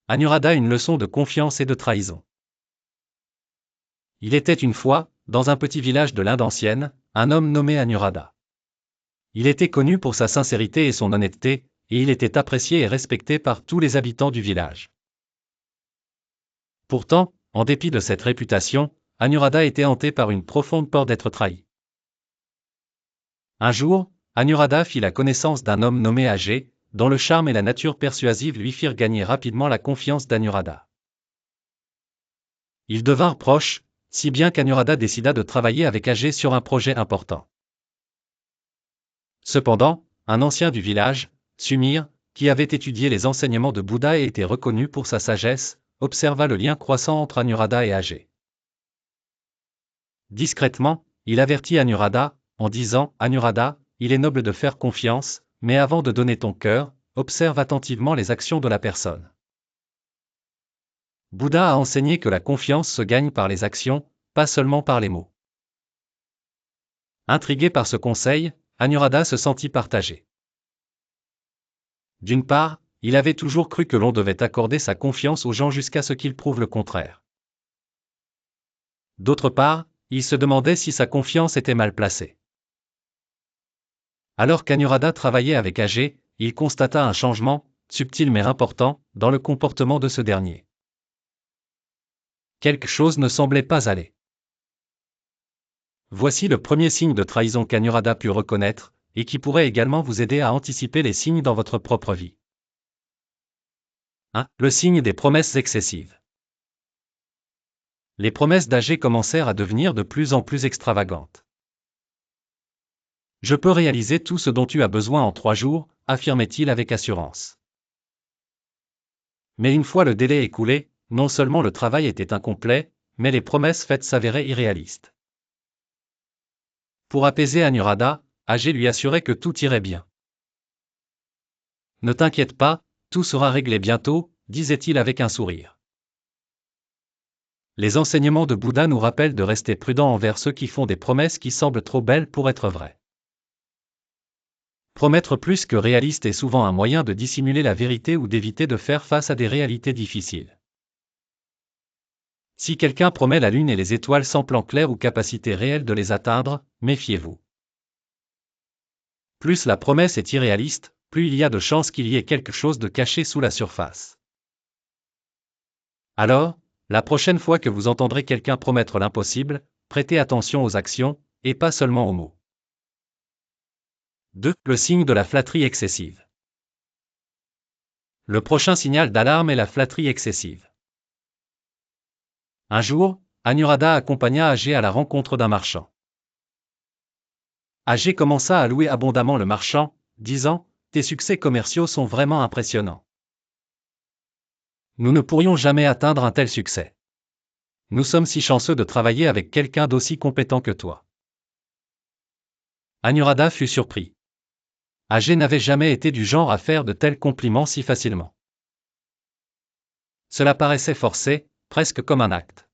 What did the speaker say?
Anuradha une leçon de confiance et de trahison. Il était une fois, dans un petit village de l'Inde ancienne, un homme nommé Anuradha. Il était connu pour sa sincérité et son honnêteté, et il était apprécié et respecté par tous les habitants du village. Pourtant, en dépit de cette réputation, Anuradha était hanté par une profonde peur d'être trahi. Un jour, Anuradha fit la connaissance d'un homme nommé Ajay, dont le charme et la nature persuasive lui firent gagner rapidement la confiance d'Anuradha. Ils devinrent proches, si bien qu'Anuradha décida de travailler avec Ajay sur un projet important. Cependant, un ancien du village, Sumir, qui avait étudié les enseignements de Bouddha et était reconnu pour sa sagesse, observa le lien croissant entre Anuradha et Ajay. Discrètement, il avertit Anuradha, en disant « Anuradha, il est noble de faire confiance, mais avant de donner ton cœur, observe attentivement les actions de la personne. » Bouddha a enseigné que la confiance se gagne par les actions, pas seulement par les mots. Intrigué par ce conseil, Anuradha se sentit partagé. D'une part, il avait toujours cru que l'on devait accorder sa confiance aux gens jusqu'à ce qu'ils prouvent le contraire. D'autre part, il se demandait si sa confiance était mal placée. Alors qu'Anuradha travaillait avec Ajay, il constata un changement, subtil mais important, dans le comportement de ce dernier. Quelque chose ne semblait pas aller. Voici le premier signe de trahison qu'Anuradha put reconnaître, et qui pourrait également vous aider à anticiper les signes dans votre propre vie. 1. Le signe des promesses excessives. Les promesses d'Ajay commencèrent à devenir de plus en plus extravagantes. « Je peux réaliser tout ce dont tu as besoin en 3 jours, affirmait-il avec assurance. Mais une fois le délai écoulé, non seulement le travail était incomplet, mais les promesses faites s'avéraient irréalistes. Pour apaiser Anuradha, Ajay lui assurait que tout irait bien. « Ne t'inquiète pas, tout sera réglé bientôt, disait-il avec un sourire. Les enseignements de Bouddha nous rappellent de rester prudents envers ceux qui font des promesses qui semblent trop belles pour être vraies. Promettre plus que réaliste est souvent un moyen de dissimuler la vérité ou d'éviter de faire face à des réalités difficiles. Si quelqu'un promet la lune et les étoiles sans plan clair ou capacité réelle de les atteindre, méfiez-vous. Plus la promesse est irréaliste, plus il y a de chances qu'il y ait quelque chose de caché sous la surface. Alors, la prochaine fois que vous entendrez quelqu'un promettre l'impossible, prêtez attention aux actions, et pas seulement aux mots. 2. Le signe de la flatterie excessive. Le prochain signal d'alarme est la flatterie excessive. Un jour, Anuradha accompagna Ajay à la rencontre d'un marchand. Ajay commença à louer abondamment le marchand, disant « Tes succès commerciaux sont vraiment impressionnants. Nous ne pourrions jamais atteindre un tel succès. Nous sommes si chanceux de travailler avec quelqu'un d'aussi compétent que toi. » Anuradha fut surpris. Ajay n'avait jamais été du genre à faire de tels compliments si facilement. Cela paraissait forcé, presque comme un acte.